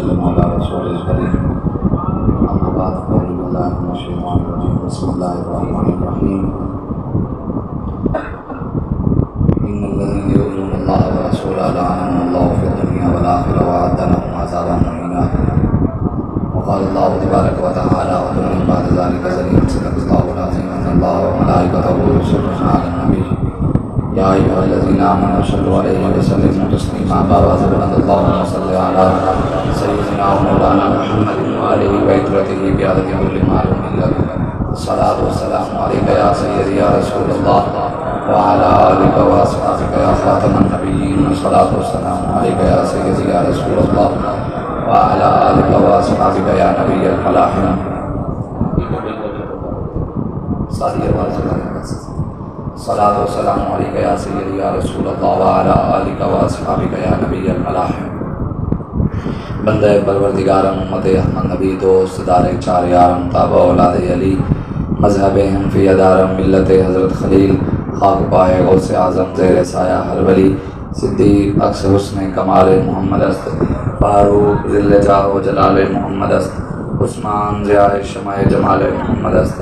وسلم على رسول الكريم أما بعد فأعوذ بالله من الشيطان الرجيم بسم الله الرحمن الرحيم إن الذين يؤذون الله ورسوله لعنهم الله في الدنيا والآخرة وأعد لهم عذابا مهينا وقال الله تبارك وتعالى ومن بعد ذلك زنيم صدق الله العظيم أن الله وملائكته يصلون على النبي يا أيها الذين آمنوا صلوا عليه وسلموا تسليما بلند اللهم صل على سيدنا ومولانا محمد وآله وعترته بعدد كل معلوم لك الصلاة والسلام عليك يا سيدي يا رسول الله وعلى آلك وأصحابك يا خاتم النبيين الصلاة والسلام عليك يا سيدي يا رسول الله وعلى آلك وأصحابك يا نبي الملاحم الصلاة والسلام عليك يا سيدي يا رسول الله وعلى آلك وأصحابك يا نبي الملاحم بندہ پروردگارم امت احمد نبی دوست دار چار یارم تابع اولاد علی مذہب حنفی ادارم ملت حضرت خلیل خاک پائے غوث اعظم زیر سایہ ہر ولی صدیق اکس حسن کمال محمد است فاروق ذل جاہ و جلال محمد است عثمان ضیاء شمع جمال محمد است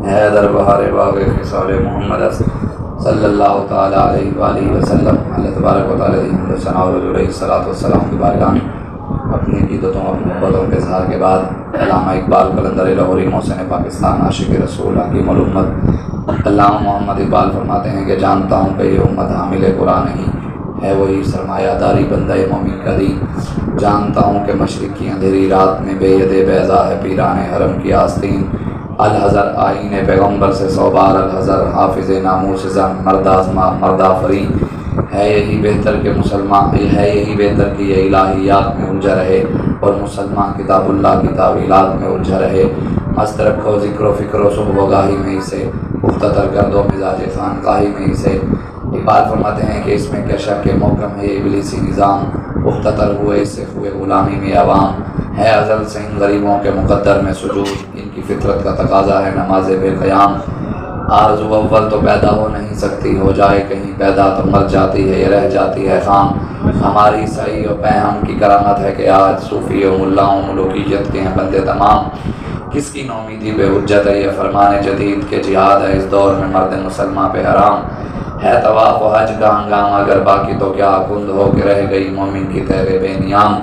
حیدر بہار باغ خصال محمد است صلی اللہ تعالی علیہ وآلہ وسلم اللہ تبارک و تعالی حمد ثنا و رجوع علیہ الصلوۃ والسلام کی بارگاہ میں اپنی عقیدتوں اور محبتوں کے اظہار کے بعد علامہ اقبال قلندر لاہوری محسن پاکستان عاشق رسول حکیم الامت علامہ محمد اقبال فرماتے ہیں کہ جانتا ہوں کہ یہ امت حامل قرآن نہیں ہے وہی سرمایہ داری بندہ مومن کا دین جانتا ہوں کہ مشرق کی اندھیری رات میں بے ید بیضا ہے پیران حرم کی آستین الحضر آئین پیغمبر سے صوبار الحضر حافظ ناموس زن مردازمہ مردافری ہے یہی بہتر کہ مسلمان ہے یہی بہتر کہ یہ الہیات میں الجھا رہے اور مسلمان کتاب اللہ کی تعویلات میں الجھا رہے مست رکھو ذکر و فکر و صبح و گاہی میں اسے مختتر کر دو مزاج خانقاہی میں اسے اقبال فرماتے ہیں کہ اس میں کیا شک کے محکم ہے یہ ابلیسی نظام مختتر ہوئے اس سے ہوئے غلامی میں عوام ہے ازل سے ان غریبوں کے مقدر میں سجود ان کی فطرت کا تقاضا ہے نماز بے قیام آرزو اول تو پیدا ہو نہیں سکتی ہو جائے کہیں پیدا تو مر جاتی ہے یہ رہ جاتی ہے خام ہماری صحیح و پیہم کی کرامت ہے کہ آج صوفی و ملاؤں ملوکیت کے ہیں بندے تمام کس کی نومیدی بے حجت ہے یہ فرمان جدید کے جہاد ہے اس دور میں مرد مسلمان پہ حرام ہے طواف و حج کا ہنگامہ اگر باقی تو کیا کند ہو کے رہ گئی مومن کی تیر بے نیام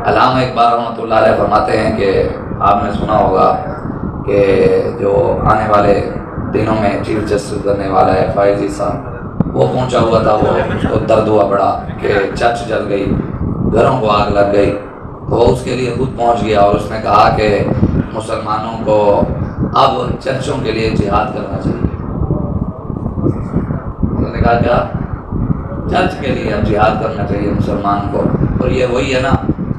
علامہ اقبال رحمۃ اللہ علیہ فرماتے ہیں کہ آپ نے سنا ہوگا کہ جو آنے والے دنوں میں چیف جسٹس بننے والا ہے فائزی صاحب وہ پہنچا ہوا تھا وہ اس کو درد ہوا بڑا کہ چرچ جل گئی گھروں کو آگ لگ گئی تو وہ اس کے لیے خود پہنچ گیا اور اس نے کہا کہ مسلمانوں کو اب چرچوں کے لیے جہاد کرنا چاہیے انہوں نے کہا کیا چرچ کے لیے اب جہاد کرنا چاہیے مسلمان کو اور یہ وہی ہے نا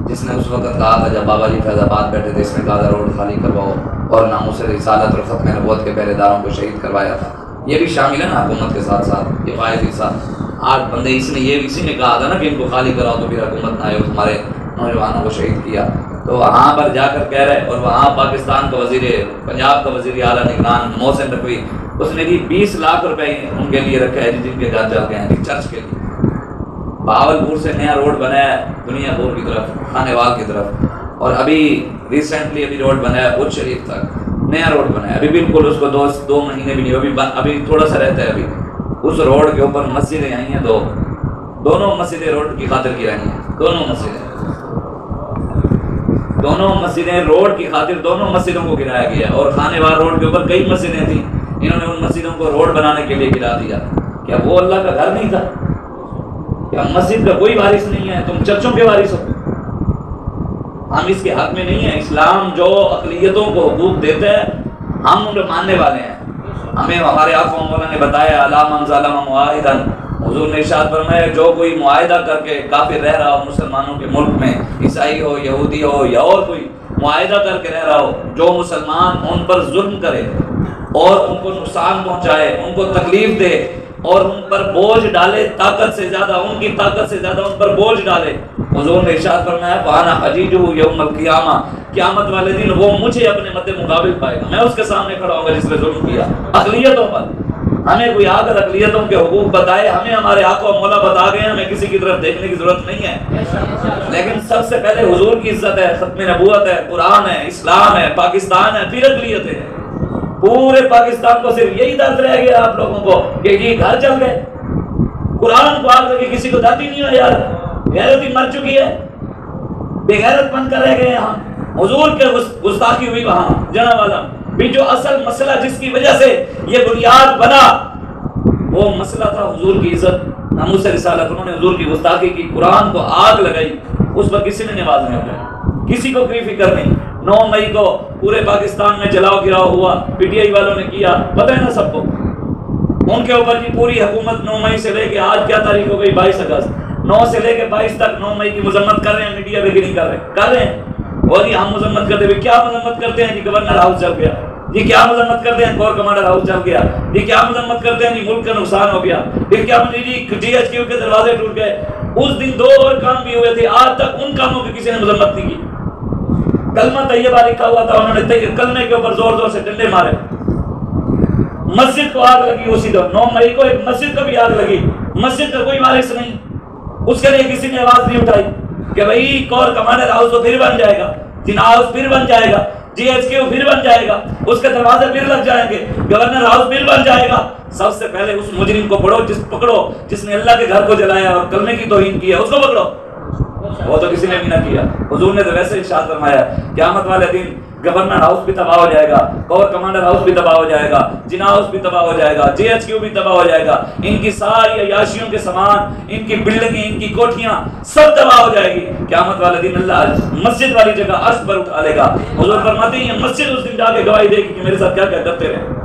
جس نے اس وقت کہا تھا جب بابا جی فیض آباد بیٹھے تھے اس نے کہا تھا روڈ خالی کرواؤ اور ناموس رسالت اور ختم نبوت کے پہرے داروں کو شہید کروایا تھا یہ بھی شامل ہے نا حکومت کے ساتھ ساتھ یہ فائزی صاحب 8 بندے اسی نے کہا تھا نا کہ ان کو خالی کراؤ تو پھر حکومت نہ آئے ہمارے نوجوانوں کو شہید کیا تو وہاں پر جا کر کہہ رہے اور وہاں پاکستان کا وزیر پنجاب کا وزیر اعلیٰ نگران محسن نقوی اس نے بھی 20 لاکھ روپے ان کے لیے رکھا ہے جن کے گھر جا کے ہیں چرچ کے لیے بہاولپور سے نیا روڈ بنا ہے دنیا پور کی طرف خانے وال کی طرف اور ابھی ریسنٹلی روڈ بنا ہے بت شریف تک نیا روڈ بنا ہے ابھی بالکل اس کو 2 مہینے بھی نہیں ابھی تھوڑا سا رہتا ہے ابھی اس روڈ کے اوپر مسجدیں آئی ہیں دونوں مسجدیں روڈ کی خاطر کی رہی ہیں دونوں مسجدیں روڈ کی خاطر دونوں مسجدوں کو گرایا گیا اور خانے وال روڈ کے اوپر کئی مسجدیں تھیں انہوں نے ان مسجدوں کو روڈ بنانے کے لیے گرا دیا کیا وہ اللہ کا گھر نہیں تھا کیا مسجد کا کوئی وارث نہیں ہے تم چرچوں کے وارث ہو ہم اس کے حق میں نہیں ہیں اسلام جو اقلیتوں کو حقوق دیتا ہے ہم ان کو ماننے والے ہیں ہمیں ہمارے آقا مولا نے بتایا الا من ظلم معاہدا حضور نے ارشاد فرمایا جو کوئی معاہدہ کر کے کافر رہ رہا ہو مسلمانوں کے ملک میں عیسائی ہو یہودی ہو یا اور کوئی معاہدہ کر کے رہ رہا ہو جو مسلمان ان پر ظلم کرے اور ان کو نقصان پہنچائے ان کو تکلیف دے اور ان پر بوجھ ڈالے طاقت سے زیادہ ان کی طاقت سے زیادہ ان پر بوجھ ڈالے حضور نے ارشاد فرمایا وانا حجیجہ یوم القیامہ قیامت والے دن وہ مجھے اپنے مد مقابل پائے گا میں اس کے سامنے کھڑا ہوں گا جس نے ظلم کیا اقلیتوں پر ہمیں کوئی آ کر اقلیتوں کے حقوق بتائے، ہمیں ہمارے آقا و مولا بتا گئے، ہمیں کسی کی طرف دیکھنے کی ضرورت نہیں ہے۔ لیکن سب سے پہلے حضور کی عزت ہے، ختم نبوت ہے، قرآن ہے، اسلام ہے، پاکستان ہے، پھر اقلیت ہے۔ پورے پاکستان کو صرف یہی درد رہ گیا آپ لوگوں کو کہ یہ گھر چل گئے، قرآن کو آگ لگے، کسی کو درد ہی نہیں ہو یار، غیرت ہی مر چکی ہے، بے غیرت بن کر رہ گئے ہم۔ حضور کے گستاخی ہوئی وہاں جناب والا بھی، جو اصل مسئلہ جس کی وجہ سے یہ بنیاد بنا وہ مسئلہ تھا حضور کی عزت، ناموس رسالت۔ انہوں نے حضور کی گستاخی کی، قرآن کو آگ لگائی، اس پر کسی نے نماز نہیں پڑھی، کسی کو کوئی فکر نہیں۔ 9 مئی کو پورے پاکستان میں جلاؤ گراؤ ہوا، پی ٹی آئی والوں نے کیا، پتہ ہے نا سب کو، ان کے اوپر کی پوری حکومت 9 مئی سے لے کے آج کیا تاریخ ہو گئی، 22 اگست، 9 سے لے کے 22 تک 9 مئی کی مذمت کر رہے ہیں، میڈیا پہ کہ نہیں کر رہے، کر رہے ہیں۔ اور یہ ہم مذمت کرتے ہوئے کیا مذمت کرتے ہیں جی، گورنر ہاؤس جل گیا جی، کیا مذمت کرتے ہیں کور کمانڈر ہاؤس جل گیا جی، کیا مذمت کرتے ہیں جی ملک کا نقصان ہو گیا، پھر کیا جی ایچ کیو کے دروازے ٹوٹ گئے۔ اس دن 2 اور کام بھی ہوئے تھے، آج تک ان کاموں کی کسی نے مذمت نہیں کی۔ کلمہ طیبہ لکھا ہوا تھا، انہوں نے کلمے کے اوپر زور زور سے ڈنڈے مارے، مسجد کو آگ لگی اسی دن 9 مئی کو، ایک مسجد کو بھی آگ لگی، مسجد کا کوئی وارث نہیں، اس کے لیے کسی نے آواز نہیں اٹھائی کہ بھئی کور کمانڈر ہاؤس تو پھر بن جائے گا، جنا ہاؤس پھر بن جائے گا، جی ایچ کیو پھر بن جائے گا، اس کے دروازے پھر لگ جائیں گے، گورنر ہاؤس پھر بن جائے گا۔ سب سے پہلے اس مجرم کو پکڑو جس نے اللہ کے گھر کو جلایا اور کلمے کی توہین کی ہے، اس کو پکڑو۔ وہ تو کسی نے بھی نہ کیا۔ حضور نے تو ویسے ارشاد فرمایا قیامت والے دن گورنر ہاؤس بھی تباہ ہو جائے گا، کور کمانڈر ہاؤس بھی تباہ ہو جائے گا، جنا ہاؤس بھی تباہ ہو جائے گا، جی ایچ کیو بھی تباہ ہو جائے گا، ان کی ساری عیاشیوں کے سامان، ان کی بلڈنگیں، ان کی کوٹھیاں سب تباہ ہو جائے گی۔ قیامت والے دن اللہ مسجد والی جگہ عرش پر اٹھا لے گا۔ حضور فرماتے ہیں یہ مسجد اس دن جا کے گواہی دے گی کہ میرے ساتھ کیا کیا کرتے رہے۔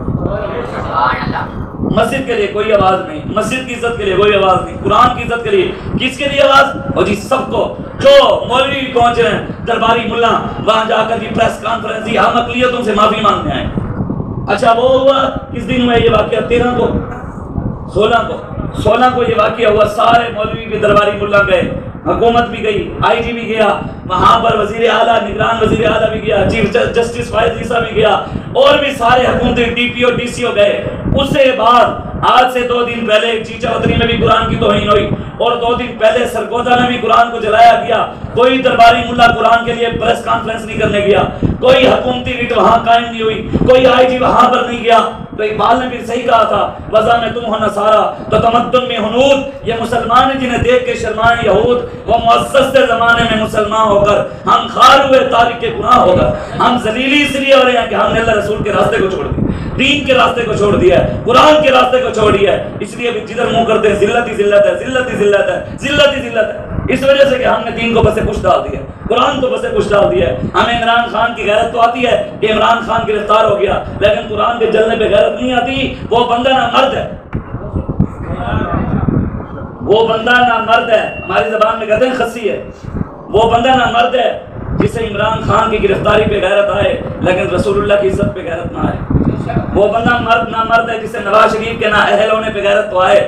مسجد کے لیے کوئی آواز نہیں، مسجد کی عزت کے لیے کوئی آواز نہیں، قرآن کی عزت کے لیے کس کے لیے آواز؟ اور جی سب کو، جو مولوی بھی پہنچ رہے ہیں، درباری ملا وہاں جا کر جی پریس کانفرنس، جی ہم اقلیتوں سے معافی مانگنے آئے۔ اچھا وہ ہوا کس دن ہوا یہ واقعہ؟ 13 کو، 16 کو یہ واقعہ ہوا، سارے مولوی بھی درباری ملا گئے، حکومت بھی گئی، آئی جی بھی گیا، وہاں پر وزیر اعلیٰ، نگران وزیر اعلیٰ بھی گیا، چیف جسٹس فائز عیسیٰ بھی گیا، اور بھی سارے حکومتی ڈی پی او ڈی سی او گئے۔ اس سے بعد آج سے 2 دن پہلے چیچا اتری میں بھی قرآن کی توہین ہوئی، اور 2 دن پہلے سرگودا میں بھی قرآن کو جلایا گیا۔ کوئی درباری ملا قرآن کے لیے پریس کانفرنس نہیں کرنے گیا، کوئی حکومتی ریٹ وہاں قائم نہیں ہوئی، کوئی آئی جی وہاں پر نہیں گیا۔ تو اقبال نے بھی صحیح کہا تھا، وضع میں تم ہو نصارا تو تمدن میں ہنود، یہ مسلمان ہیں جنہیں دیکھ کے شرمائے یہود، وہ معزز سے زمانے میں مسلمان ہو کر ہم خار ہوئے تارک کے گناہ ہو کر، ہم ذلیلی اس لیے ہو رہے ہیں کہ ہم نے اللہ رسول کے راستے کو چھوڑ دیا، دین کے راستے کو چھوڑ دیا ہے، قرآن کے راستے کو چھوڑ دیا ہے، اس لیے جدھر منہ کرتے ہیں ذلت ہی ذلت ہے، ذلت ہی ذلت ہے، ذلت ہی ذلت ہے، اس وجہ سے کہ ہم نے دین کو بسے پوچھ ڈال دیا، قرآن کو بسے پوچھ ڈال دیا ہے۔ ہمیں عمران خان کی غیرت تو آتی ہے کہ عمران خان گرفتار ہو گیا، لیکن قرآن کے جلنے پہ غیرت نہیں آتی۔ وہ بندہ نہ مرد ہے، وہ بندہ نہ مرد ہے، ہماری زبان میں کہتے ہیں خسی ہے، وہ بندہ نہ مرد ہے جسے عمران خان کی گرفتاری پہ غیرت آئے لیکن رسول اللہ کی عزت پہ غیرت نہ آئے۔ وہ بندہ مرد نہ مرد ہے جسے نواز شریف کے نااہل ہونے پہ غیرت تو آئے،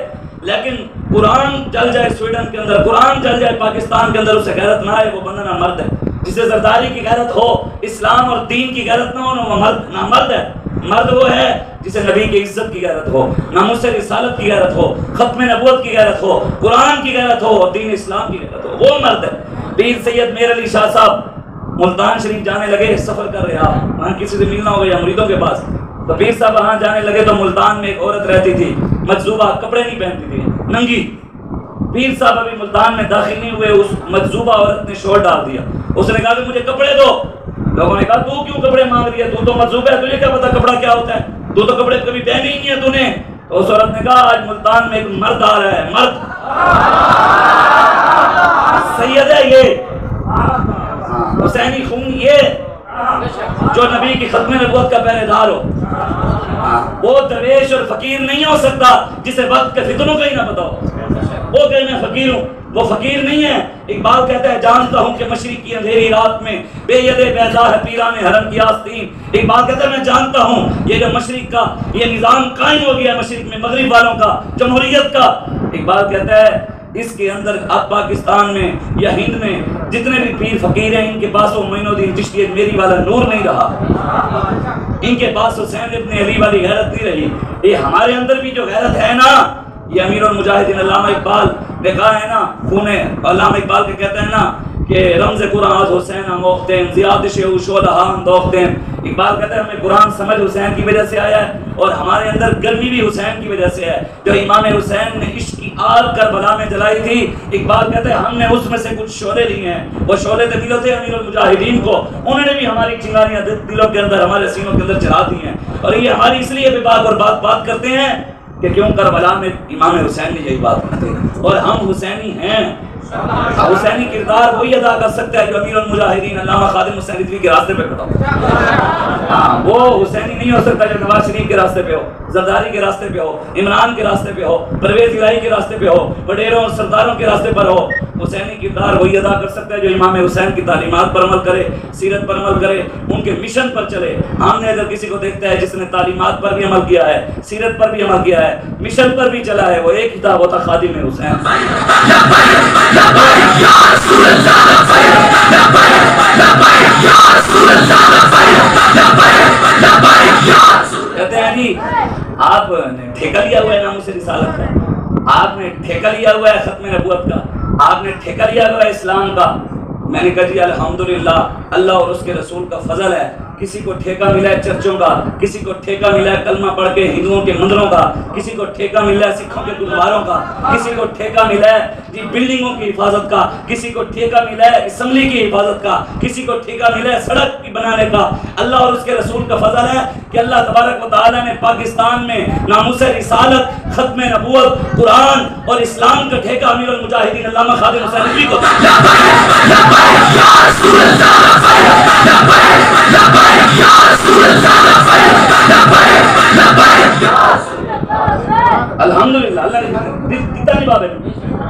لیکن قرآن چل جائے سویڈن کے اندر، قرآن چل جائے پاکستان کے اندر، اسے غیرت نہ آئے، وہ بندہ نہ مرد ہے۔ جسے زرداری کی غیرت ہو، اسلام اور دین کی غیرت نہ ہو، وہ مرد نہ مرد ہے۔ مرد وہ ہے جسے نبی کی عزت کی غیرت ہو، ناموس رسالت کی غیرت ہو، ختم نبوت کی غیرت ہو، قرآن کی غیرت ہو اور دین اسلام کی غیرت ہو، وہ مرد ہے۔ پیر سید میر علی شاہ صاحب ملتان شریف جانے لگے، سفر کر رہے آپ، وہاں کسی سے ملنا ہو گیا مریدوں کے پاس، تو پیر صاحب وہاں جانے لگے تو ملتان میں ایک عورت رہتی تھی، مجذوبہ، کپڑے نہیں پہنتی تھی، ننگی۔ پیر صاحب ابھی ملتان میں داخل نہیں ہوئے، اس مجذوبہ عورت نے شور ڈال دیا، اس نے کہا کہ مجھے کپڑے دو۔ لوگوں نے کہا تو کیوں کپڑے مانگ رہی ہے، تو مجذوب ہے، تجھے کیا پتا کپڑا کیا ہوتا ہے، تو کپڑے کبھی پہنے ہی نہیں ہے تو نے۔ تو اس عورت نے کہا آج ملتان میں ایک مرد آ رہا ہے، مرد سید ہے یہ، حسینی خون یہ، جو نبی کی ختم نبوت کا پہرے دار ہو۔ وہ درویش اور فقیر نہیں ہو سکتا جسے وقت کے فتنوں کا ہی نہ پتا ہو، وہ کہ میں فقیر ہوں، وہ فقیر نہیں ہے۔ اقبال کہتا ہے جانتا ہوں کہ مشرق کی اندھیری رات میں بے ید بیضا ہے پیران حرم کی آستین۔ اقبال کہتا ہے میں جانتا ہوں یہ جو مشرق کا یہ نظام قائم ہو گیا مشرق میں مغرب والوں کا، جمہوریت کا۔ اقبال کہتا ہے اس کے اندر اب پاکستان میں یا ہند میں جتنے بھی پیر فقیر ہیں ان کے پاس وہ معین الدین چشتی میری والا نور نہیں رہا۔ ان کے پاس حسین ابن علی والی غیرت نہیں رہی. یہ ہمارے اندر بھی جو غیرت ہے نا، یہ امیر المجاہدین علامہ اقبال نے کہا ہے نا، خونے علامہ اقبال کے کہتے ہیں نا کہ رمز قرآن حسین موختین زیادش شولہا اندوختین. اقبال کہتا ہے ہمیں قرآن سمجھ حسین کی وجہ سے آیا ہے، اور ہمارے اندر گرمی بھی حسین کی وجہ سے ہے. جو امام حسین نے عشق کی آگ کربلا میں جلائی تھی، اقبال کہتے ہیں ہم نے اس میں سے کچھ شعلے لیے ہیں. وہ شعلے تو دلوں تھے امیر المجاہدین کو، انہوں نے بھی ہماری چنگاریاں دلوں کے اندر، ہمارے سینوں کے اندر چلا دی ہیں. اور یہ ہماری اس لیے بھی بات کرتے ہیں کہ کیوں کربلا میں امام حسین نے یہی بات کی تھی، اور ہم حسینی ہیں. حسینی کردار وہی ادا کر سکتا ہے جو امیر المجاہدین علامہ خادم حسین رضوی کے راستے پہ کھڑا ہو. ہاں، وہ حسینی نہیں ہو سکتا جو نواز شریف کے راستے پہ ہو، زرداری کے راستے پہ ہو، عمران کے راستے پہ ہو، پرویز الہی کے راستے پہ ہو، وڈیروں اور سرداروں کے راستے پر ہو. حسینی کردار وہی ادا کر سکتا ہے جو امام حسین کی تعلیمات پر عمل کرے، سیرت پر عمل کرے، ان کے مشن پر چلے. ہم نے اگر کسی کو دیکھتا ہے جس نے تعلیمات پر بھی عمل کیا ہے، سیرت پر بھی عمل کیا ہے، مشن پر بھی چلا ہے، وہ ایک ہی تھا، وہ تھا خادم حسین. کہتے ہیں جی آپ نے ٹھیکہ لیا ہوا ہے ناموس رسالت کا، آپ نے ٹھیکہ لیا ہوا ہے ختم نبوت کا، آپ نے ٹھیکہ لیا ہوا ہے اسلام کا. میں نے کہا جی الحمدللہ، اللہ اور اس کے رسول کا فضل ہے. کسی کو ٹھیکہ ملا ہے چرچوں کا، کسی کو ٹھیکہ ملا ہے کلمہ پڑھ کے ہندوؤں کے مندروں کا، کسی کو ٹھیکہ ملا ہے سکھوں کے گرودواروں کا، کسی کو ٹھیکہ ملا ہے جی بلڈنگوں کی حفاظت کا، کسی کو ٹھیکہ ملا ہے اسمبلی کی حفاظت کا، کسی کو ٹھیکہ ملا ہے سڑک کی بنانے کا. اللہ اور اس کے رسول کا فضل ہے کہ اللہ تبارک و تعالیٰ نے پاکستان میں ناموس رسالت، ختم نبوت، قرآن اور اسلام کا ٹھیکہ امیر المجاہدین علامہ خادم حسین رضوی کو. الحمدللہ اللہ نے دیتا نہیں بابے،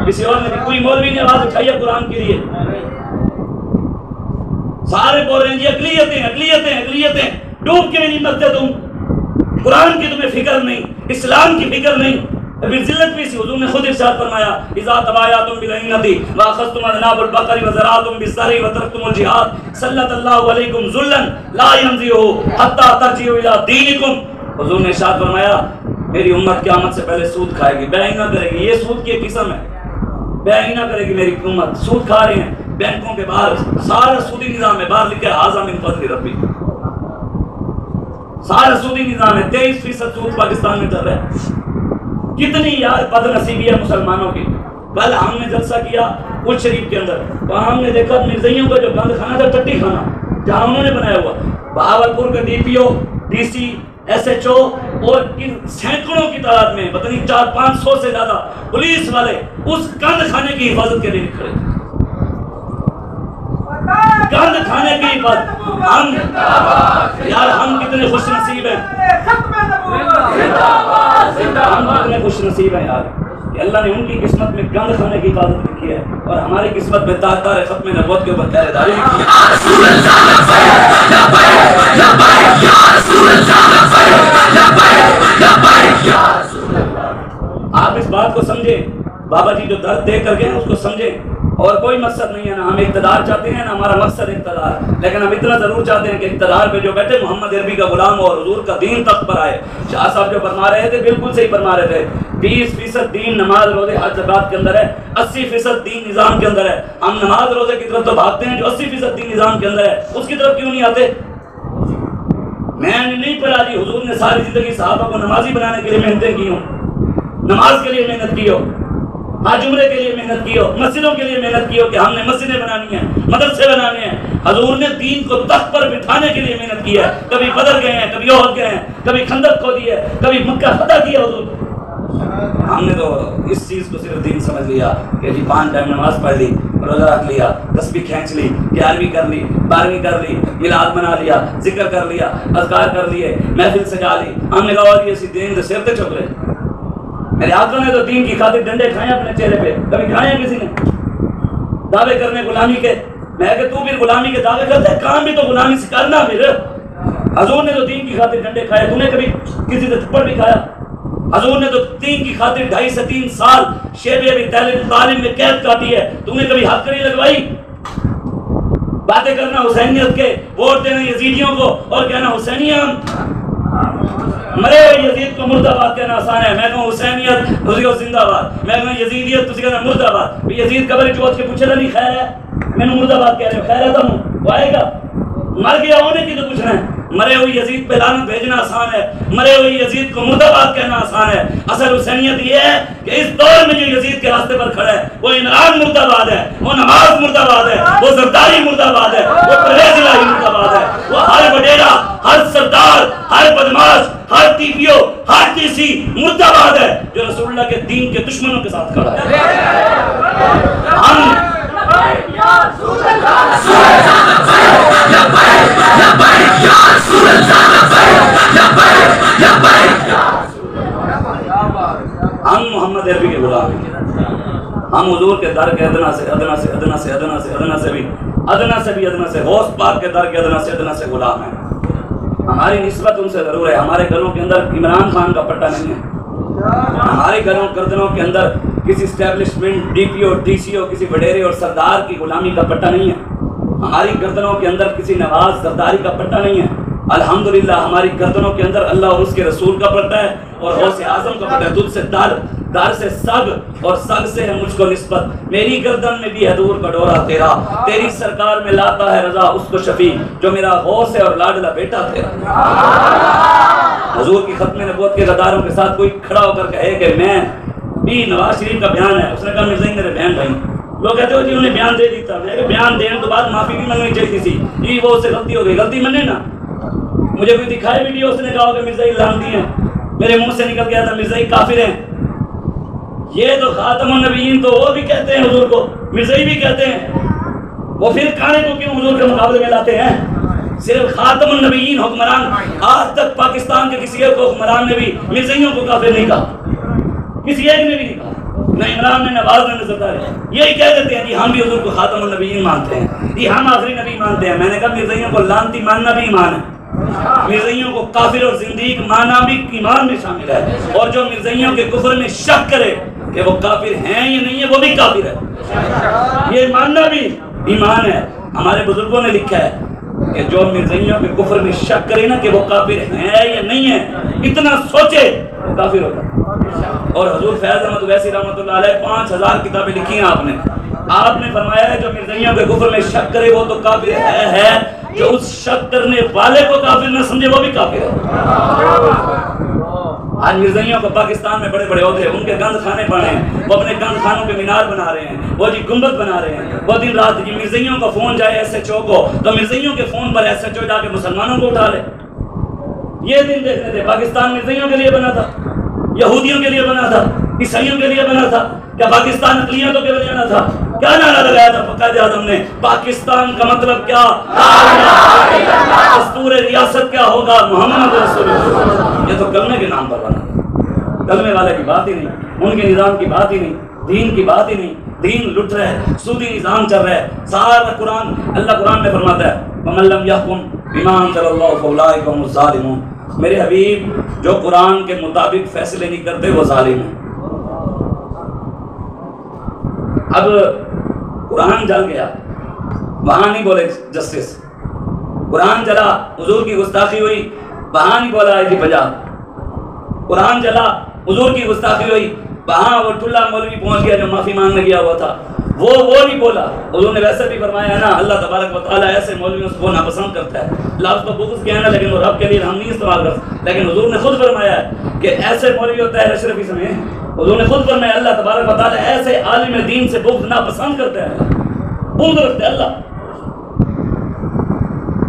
کسی اور نے کوئی مولوی نے آواز اٹھائی ہے قرآن کے لیے. سارے بول رہے ہیں جی اقلیتیں اقلیتیں اقلیتیں، ڈوب کے بھی نہیں مرتے تم. قرآن کی تمہیں فکر نہیں، اسلام کی فکر نہیں. ابھی ذلت بھی سی، حضور نے خود ارشاد فرمایا اذا تبایعتم بالعنتی واخذتم اذناب البقر وزرعتم بالزرع وترکتم الجہاد سلط اللہ علیکم ذلا لا ينزعه حتى ترجعوا الى دینکم. حضور نے ارشاد فرمایا میری امت قیامت سے پہلے سود کھائے گی، بے نہ کرے گی. یہ سود کی قسم ہے، بے نہ کرے گی میری امت. سود کھا رہے ہیں بینکوں کے باہر، سارا سودی نظام ہے، باہر لکھا ہے ھذا من فضل ربی. سارا سودی نظام ہے، 23% سود پاکستان میں چل رہا ہے. کتنی یار بد نصیبی ہے مسلمانوں کی. کل ہم نے جلسہ کیا کل شریف کے اندر، وہاں ہم نے دیکھا مرزائیوں کا جو گند کھانا تھا ٹٹی کھانا، جہاں انہوں نے بنایا ہوا. بہاولپور کے D P O, D C, S H O اور ان سینکڑوں کی تعداد میں پتہ نہیں 400-500 سے زیادہ پولیس والے اس گند کھانے کی حفاظت کے لیے کھڑے. گند کھانے کی حفاظت. ہم یار ہم کتنے خوش نصیب ہیں، ہم کتنے خوش نصیب ہیں یار کہ اللہ نے ان کی قسمت میں گند کھانے کی حفاظت لکھی ہے اور ہماری قسمت میں تاجدار ختم نبوت کے اوپر پہرے داری لکھی ہے. آپ اس بات کو سمجھیں، بابا جی جو درد دے کر گئے اس کو سمجھیں. اور کوئی مقصد نہیں ہے، نہ ہم اقتدار چاہتے ہیں نہ ہمارا مقصد اقتدار، لیکن ہم اتنا ضرور چاہتے ہیں کہ اقتدار پہ جو بیٹھے محمد عربی کا غلام اور حضور کا دین تخت پر آئے. شاہ صاحب جو فرما رہے تھے بالکل صحیح فرما رہے تھے. 20% دین نماز روزے حج زکات کے اندر ہے، 80% دین نظام کے اندر ہے. ہم نماز روزے کی طرف تو بھاگتے ہیں، جو 80% دین نظام کے اندر ہے اس کی طرف کیوں نہیں آتے؟ میں نے نہیں پڑھا جی حضور نے ساری زندگی صحابہ کو نمازی بنانے کے لیے محنتیں کی ہوں، نماز کے لیے محنت کی ہو، حج عمرے کے لیے محنت کی ہو، مسجدوں کے لیے محنت کی ہو کہ ہم نے مسجدیں بنانی ہیں، مدرسے بنانے ہیں. حضور نے دین کو تخت پر بٹھانے کے لیے محنت کی ہے. کبھی بدر گئے ہیں، کبھی احد گئے ہیں، کبھی خندق کھودی ہے، کبھی مکہ فتح کیا حضور. ہم نے تو اس چیز کو صرف دین سمجھ لیا کہ جی 5 ٹائم نماز پڑھ لی، روزہ رکھ لیا، تسبیح کھینچ لی، 11ویں کر لی، 12ویں کر لی، میلاد منا لیا، ذکر کر لیا، اذکار کر لیے، محفل سجا لی. ہم نے کہا جی اسی دین کے سر تے چک رہے. میرے آقا نے تو دین کی خاطر ڈنڈے کھائے اپنے چہرے پہ، کبھی کھائے ہیں کسی نے؟ دعوے کرنے غلامی کے. میں کہ تو بھی غلامی کے دعوے کرتے، کام بھی تو غلامی سے کرنا. پھر حضور نے تو دین کی خاطر ڈنڈے کھائے، تو نے کبھی کسی سے تھپڑ بھی کھایا؟ حضور نے تو دین کی خاطر 2.5 سے 3 سال شیب ابی طالب میں قید کاٹی ہے، تو نے کبھی ہاتھ کڑی لگوائی؟ باتیں کرنا حسینیت کے، ووٹ دینا یزیدیوں کو اور کہنا حسینی ہم. مرے ہوئے یزید کو مرد آباد کہنا آسان ہے. میں کہوں حسینیت اسی کو زندہ آباد, میں کہوں یزیدیت اسی کہنا مرد آباد. یزید قبر چوتھ کے پوچھے نہیں خیر ہے, میں نے مرد آباد کہہ رہے ہوں, خیر ہے تم وہ آئے گا. مر گیا ہونے کی تو پوچھنا ہے. مرے ہوئی یزید پہ لعنت بھیجنا آسان ہے, مرے ہوئی یزید کو مرد آباد کہنا آسان ہے. اصل حسینیت یہ ہے کہ اس دور میں جو یزید کے راستے پر کھڑا ہے وہ عمران مرد آباد ہے, وہ نماز مرد آباد ہے, وہ زرداری مرد آباد ہے, وہ پرہیز الہی مرد آباد ہے. وہ ہر وڈیرا, ہر سردار, ہر بدماش, ہر ٹیپیو, ہر ٹیسی مرد آباد ہے جو رسول اللہ کے دین کے دشمنوں کے ساتھ کھڑا ہے. ہم محمد عربی کے غلام ہیں. ہم حضور کے در کے ادنا سے ادنا سے ادنا سے ادنا سے ادنا سے بھی ادنا سے بھی ادنا سے غوث پاک کے در کے ادنا سے غلام ہیں. ہماری نسبت ان سے ضرور ہے. ہمارے گھروں کے اندر عمران خان کا پٹا نہیں ہے. ہمارے گھروں گردنوں کے اندر کسی establishment, D P O, D سی او, کسی وڈیرے اور سردار کی غلامی کا پٹا نہیں ہے. ہماری گردنوں کے اندر کسی نواز سرداری کا پٹا نہیں ہے. الحمدللہ ہماری گردنوں کے اندر اللہ اور اس کے رسول کا پٹا ہے اور غوث اعظم کا پٹا ہے. تجھ سے در سے سگ اور سگ سے ہے مجھ کو نسبت. میری گردن میں بھی ہے دور کا ڈورا تیرا, تیری سرکار میں لاتا ہے رضا اس کو شفیع جو میرا غوث ہے اور لاڈلا بیٹا تیرا. حضور کی ختم نبوت کے غداروں کے ساتھ کوئی کھڑا ہو کر کہے کہ میں بھی, نواز شریف کا بیان ہے, اس نے کہا مرزا میرے بہن بھائی. لوگ کہتے ہو جی انہیں بیان دے دیتا, میں کہ بیان دینے تو بعد معافی بھی مانگنی چاہیے تھی. جی وہ اس سے غلطی ہو گئی, غلطی منے نا. مجھے کوئی دکھائے ویڈیو اس نے کہا کہ مرزائی لعنتی ہیں, میرے منہ سے نکل گیا تھا مرزائی کافر ہیں. یہ تو خاتم النبیین تو وہ بھی کہتے ہیں حضور کو, مرزائی بھی کہتے ہیں. وہ پھر کھانے کو کیوں حضور کے مقابلے میں لاتے ہیں؟ صرف خاتم النبیین حکمران, آج تک پاکستان کے کسی ایک حکمران نے بھی مرزائیوں کو کافر نہیں کہا, کسی ایک نے بھی نہیں کہا. نہ عمران نے, نواز نے, سردار نے. یہی کہہ دیتے ہیں جی ہم بھی حضور کو خاتم النبیین مانتے ہیں, جی ہم آخری نبی مانتے ہیں. میں نے کہا مرزائیوں کو لعنتی ماننا بھی ایمان ہے, مرزائیوں کو کافر اور زندیق ماننا بھی ایمان میں شامل ہے. اور جو مرزائیوں کے کفر میں شک کرے کہ وہ کافر ہیں یا نہیں ہے, وہ بھی کافر ہے. یہ ماننا بھی ایمان ہے. ہمارے بزرگوں نے لکھا ہے کہ جو مرزائیوں کے کفر میں شک کرے نا کہ وہ کافر ہیں یا نہیں ہے, اتنا سوچے وہ کافر ہوتا. اور حضور فیض احمد اویسی رحمۃ اللہ علیہ 5000 کتابیں لکھی ہیں آپ نے فرمایا ہے جو مرزائیوں کے کفر میں شک کرے وہ تو کافر ہے, جو اس شک کرنے والے کو کافر نہ سمجھے وہ بھی کافر ہے. آج مرزائیوں کو پاکستان میں بڑے بڑے عہدے, ان کے گند خانے بنے ہیں, وہ اپنے گند خانوں پہ مینار بنا رہے ہیں, وہ جی گنبد بنا رہے ہیں. وہ دن رات جی مرزائیوں کا فون جائے ایس ایچ او کو تو مرزائیوں کے فون پر ایس ایچ او جا کے مسلمانوں کو اٹھا لے. یہ دن دیکھنے تھے. پاکستان مرزائیوں کے لیے بنا تھا, یہودیوں کے لیے بنا تھا, عیسائیوں کے لیے بنا تھا. کیا پاکستان اقلیتوں کے لیے بنا تھا؟ کیا نعرہ لگایا تھا قائد اعظم نے؟ پاکستان کا مطلب کیا, دستور ریاست کیا ہوگا, محمد رسول اللہ. یہ تو کلمے کے نام پر بنا, کلمے والے کی بات ہی نہیں, ان کے نظام کی بات ہی نہیں, دین کی بات ہی نہیں. دین لٹ رہا ہے, سودی نظام چل رہا ہے. سارا قرآن, اللہ قرآن میں فرماتا ہے وَمَن لَّمْ يَحْكُم بِمَا أَنزَلَ اللَّهُ فَأُولَٰئِكَ هُمُ الظَّالِمُونَ. میرے حبیب جو قرآن کے مطابق فیصلے نہیں کرتے وہ ظالم ہیں. اب قرآن جل گیا, وہاں نہیں بولے جسٹس. قرآن جلا, حضور کی گستاخی ہوئی, وہاں نہیں بولا آئی بجا. قرآن جلا, حضور کی گستاخی ہوئی, وہاں وہ ٹھلا مولوی پہنچ گیا جو معافی مانگنے گیا ہوا تھا, وہ نہیں بولا. حضور نے ویسے بھی فرمایا ہے نا, اللہ تبارک و تعالیٰ ایسے مولویوں سے وہ ناپسند کرتا ہے. لفظ تو بغض کیا ہے نا, لیکن وہ رب کے لیے ہم نہیں استعمال کرتے. لیکن حضور نے خود فرمایا ہے کہ ایسے مولوی ہوتا ہے اشرفی سمے. حضور نے خود فرمایا اللہ تبارک و تعالیٰ ایسے عالم دین سے بغض ناپسند کرتا ہے, بغض رکھتا ہے اللہ.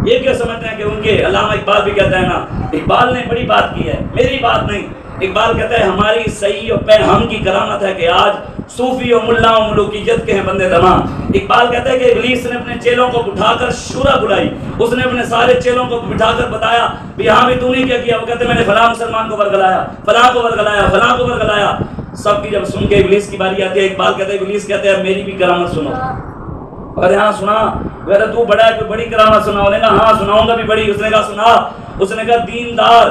یہ کیا سمجھتے ہیں کہ ان کے علامہ اقبال بھی کہتا ہے نا, اقبال نے بڑی بات کی ہے, میری بات نہیں. اقبال کہتا ہے ہماری صحیح و پہ ہم کی کرامت ہے کہ آج صوفی و ملا و ملوکیت کے ہیں بندے تمام. اقبال کہتا ہے کہ ابلیس نے اپنے چیلوں کو بٹھا کر شورا بلائی, اس نے اپنے سارے چیلوں کو بٹھا کر بتایا بھی یہاں بھی تو نے کیا کیا. وہ کہتے ہیں میں نے فلاں مسلمان کو ورگلایا, فلاں کو ورگلایا, فلاں کو ورگلایا. سب کی جب سن کے ابلیس کی باری آتی ہے, اقبال کہتے ہیں ابلیس کہتے ہیں میری بھی کرامت سنو. اور یہاں سنا, کہتا تو بڑا ہے کوئی بڑی کرامت سنا. انہوں نے کہا ہاں سناؤں گا بھی بڑی. اس نے کہا سنا. اس نے کہا دیندار,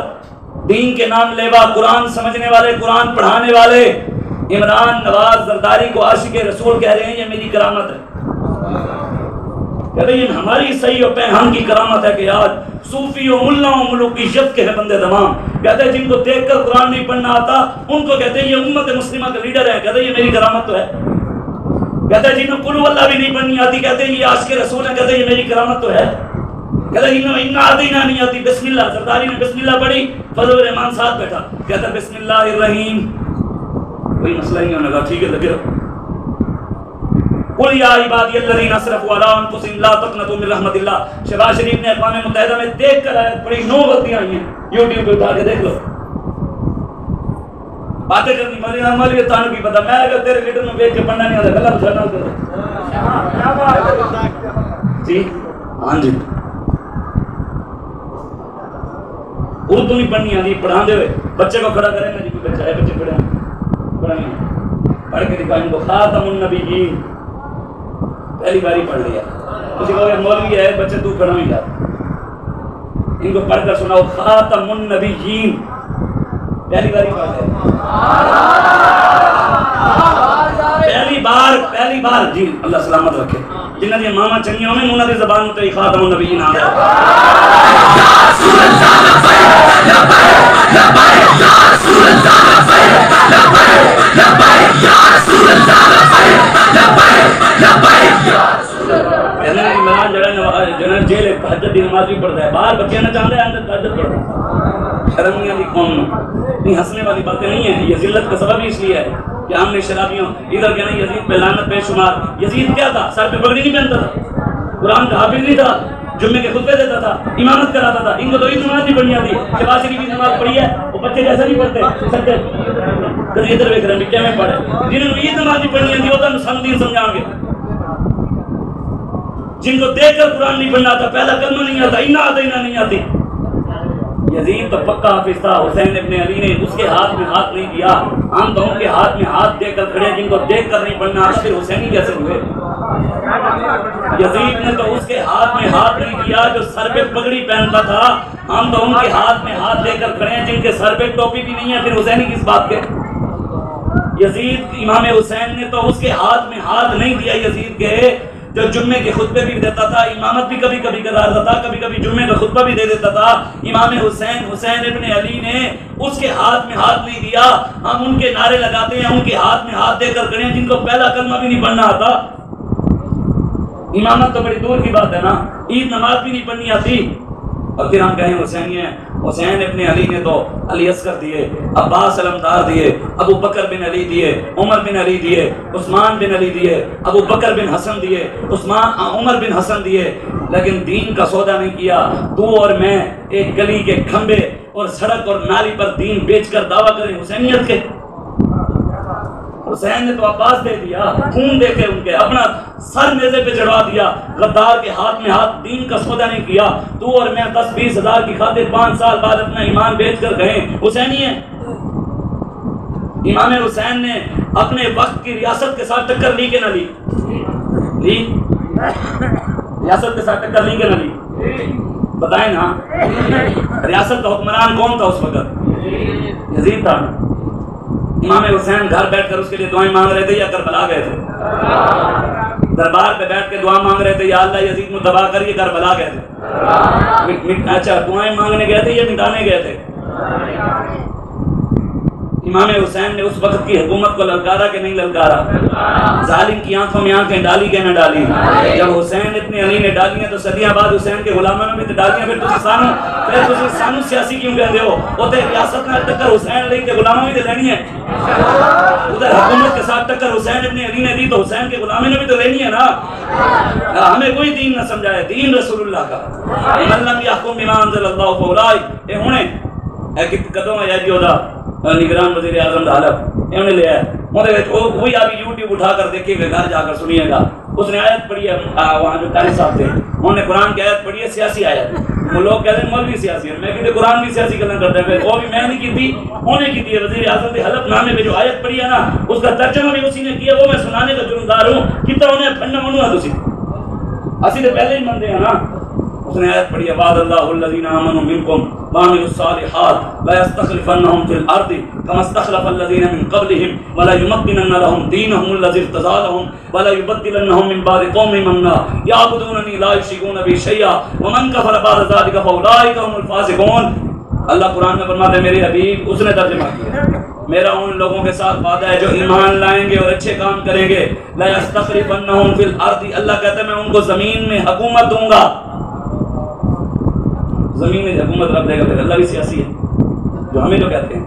دین کے نام لیوا, قرآن سمجھنے والے, قرآن پڑھانے والے, عمران نواز زرداری کو عاشق رسول کہہ رہے ہیں, یہ میری کرامت ہے. کہتے یہ ہماری صحیح و پہن کی کرامت ہے کہ آج صوفی و ملا و ملوکیت کے ہیں بندے تمام. کہتے ہیں جن کو دیکھ کر قرآن نہیں پڑھنا آتا ان کو کہتے ہیں یہ امت مسلمہ کا لیڈر ہے. کہتے ہیں یہ میری کرامت تو ہے. کہتے ہیں جنہوں قل واللہ بھی نہیں پڑھنی آتی کہتے ہیں یہ عاشق رسول ہے. کہتے ہیں یہ میری کرامت تو ہے. کہتے ہیں انہوں آدینہ نہیں آتی. بسم اللہ سرداری نے بسم اللہ پڑھی, فضل الرحمان ساتھ بیٹھا کہتا ہے بسم اللہ الرحیم. کوئی مسئلہ نہیں ہونے گا, ٹھیک ہے لگے رہو. قل یا عبادی الذین اسرفوا علی انفسہم لا تقنطوا من رحمت اللہ. شہباز شریف نے اقوام متحدہ میں دیکھ کر آیت پڑھی, 9 غلطیاں آئی ہیں, یوٹیوب پہ اٹھا کے دیکھ لو. باتیں کرنی مالی ہماری تانوں کی پتہ. میں اگر تیرے لیڈر میں بیٹھ کے پڑھنا نہیں آتا گلا بچھانا ہوتا جی. ہاں جی اردو نہیں پڑھنی آتی, پڑھا دے ہوئے بچے کو کھڑا کریں گے. جی کوئی بچہ ہے, بچے پڑھ کے دکھائیں گے. خاتم النبیین پہلی باری پڑھ لیا. کسی کو مولوی ہے بچے تو کھڑا نہیں جاتا, ان کو پڑھ کر سناؤ خاتم النبیین پہلی باری پڑھ لیا. پہلی بار جی اللہ سلامت رکھے. جنہاں دی ماما چنگیاں ہونے انہاں دی زبان تے خاتم النبیین آ گیا. جنرل جیل ہے تہجد دی نماز بھی پڑھتا ہے, باہر بچے نہ چاہتے ہیں اندر تہجد پڑھتا ہے. شرم نہیں آتی قوم میں. نہیں ہنسنے والی باتیں نہیں ہیں. یہ ذلت کا سبب ہی اس لیے ہے کہ ہم نے شرابیوں ادھر کہنا یزید پہ لعنت بے شمار. یزید کیا تھا؟ سر پہ پگڑی نہیں پہنتا تھا, قرآن کا حافظ نہیں تھا, جمعے کے خطبے دیتا تھا, امامت کراتا تھا. ان کو تو عید نماز نہیں پڑھنی آتی. شہباز شریف کی نماز پڑھی ہے وہ بچے جیسا نہیں پڑھتے سکتے کدی ادھر دیکھ رہے ہیں کیا میں پڑھے. جنہوں نے عید نماز نہیں پڑھنی آتی وہ تو سن دین سمجھا گے. جن کو دیکھ کر قرآن نہیں پڑھنا آتا, پہلا کلمہ نہیں آتا, انا آدینہ نہیں آتی. یزید تو پکا حافظ تھا. حسین ابن علی نے اس کے ہاتھ میں ہاتھ نہیں دیا. ہم تو ان کے ہاتھ میں ہاتھ دے کر کھڑے, جن کو دیکھ کر نہیں پڑھنا عاشق حسینی جیسے ہوئے. یزید نے تو اس کے ہاتھ میں ہاتھ نہیں دیا جو سر پہ پگڑی پہنتا تھا. ہم تو ان کے ہاتھ میں ہاتھ دے کر کھڑے ہیں جن کے سر پہ ٹوپی بھی نہیں ہے. پھر حسینی کس بات کے؟ یزید امام حسین نے تو اس کے ہاتھ میں ہاتھ نہیں دیا یزید کے جو جمعے کے خطبے بھی دیتا تھا, امامت بھی کبھی کبھی کرتا تھا, کبھی کبھی جمعے کا خطبہ بھی دے دیتا تھا. امام حسین ابن علی نے اس کے ہاتھ میں ہاتھ نہیں دیا. ہم ان کے نعرے لگاتے ہیں, ان کے ہاتھ میں ہاتھ دے کر کھڑے ہیں جن کو پہلا کلمہ بھی نہیں پڑھنا آتا. امامت تو بڑی دور کی بات ہے نا, عید نماز بھی نہیں پڑھنی آتی. اور پھر ہم کہیں حسینی ہیں. حسین ابن علی نے تو علی اصغر دیے, عباس علمدار دیے, ابو بکر بن علی دیے, عمر بن علی دیے, عثمان بن علی دیے, ابو بکر بن حسن دیے, عمر بن حسن دیے. لیکن دین کا سودا نہیں کیا. تو اور میں ایک گلی کے کھمبے اور سڑک اور نالی پر دین بیچ کر دعویٰ کریں حسینیت کے. حسین نے تو عباس دے دیا, خون دے کے ان کے اپنا سر نیزے پہ چڑھوا دیا. غدار کے ہاتھ میں ہاتھ, دین کا سودا نہیں کیا. تو اور میں 10-20 ہزار کی خاطر 5 سال بعد اپنا ایمان بیچ کر گئے. حسینی ہے. امام حسین نے اپنے وقت کی ریاست کے ساتھ ٹکر لی کہ نہ لی؟ ریاست کے ساتھ ٹکر لی کہ نہ لی؟ بتائیں نا. ریاست کا حکمران کون تھا اس وقت؟ یزید تھا. امام حسین گھر بیٹھ کر اس کے لیے دعائیں مانگ رہے تھے یا کربلا گئے تھے؟ دربار پہ بیٹھ کے دعا مانگ رہے تھے یا اللہ یزید کو تباہ کر, یہ کربلا گئے تھے. اچھا دعائیں مانگنے گئے تھے یا مٹانے گئے تھے؟ امام حسین نے اس وقت کی حکومت کو للکارا کہ نہیں للکارا؟ ظالم کی آنکھوں میں آنکھیں ڈالی کہ نہ ڈالی؟ جب حسین اتنے علی نے ڈالی ہیں تو صدیاں بعد حسین کے غلاموں نے بھی تو ڈالی ہیں. پھر تسی سانو سیاسی کیوں کہتے ہو؟ وہ تو ریاست میں ٹکر حسین علی کے غلاموں بھی تو لینی ہے. ادھر حکومت کے ساتھ ٹکر حسین ابن علی نے دی تو حسین کے غلاموں نے بھی تو لینی ہے نا. ہمیں کوئی دین نہ سمجھائے, دین رسول اللہ کا. من لم یحکم بما انزل اللہ فاولئک. اے ہونے اے کدوں آیا جی اودا نگران وزیر اعظم دا حلف انہوں نے لیا ہے. وہی آپ یوٹیوب اٹھا کر دیکھیے گا, گھر جا کر سنیے گا. اس نے آیت پڑھی ہے, وہاں جو قاری صاحب تھے انہوں نے قرآن کی آیت پڑھی ہے, سیاسی آیت. وہ لوگ کہتے ہیں مولوی سیاسی ہے, میں کہتے قرآن بھی سیاسی گلیں کرتے ہیں. وہ بھی میں نہیں کی تھی, انہوں نے کی تھی. وزیر اعظم کے حلف نامے میں جو آیت پڑھی ہے نا اس کا ترجمہ بھی اسی نے کیا. وہ میں سنانے کا جرمدار ہوں. کتنا انہیں پھنڈا منو ہے تسی, اسی تو پہلے ہی منتے ہیں نا. اس نے آیت پڑھی وعد اللہ الذین آمنوا منکم وعملوا الصالحات لا یستخلفنہم فی الارض کما استخلف الذین من قبلہم ولا یمکنن لہم دینہم الذی ارتضی لہم ولا یبدلنہم من بعد قومہم امنا یعبدوننی لا یشرکون بی شیئا ومن کفر بعد ذلک فاولئک هم الفاسقون۔ اللہ قرآن میں فرماتا ہے میرے حبیب، اس نے ترجمہ کیا، میرا ان لوگوں کے ساتھ وعدہ ہے جو ایمان لائیں گے اور اچھے کام کریں گے، لا یستخلفنہم فی الارض، اللہ کہتا ہے میں ان کو زمین میں حکومت دوں گا۔ زمین میں حکومت رب دے گا، پھر اللہ بھی سیاسی ہے جو ہمیں جو کہتے ہیں۔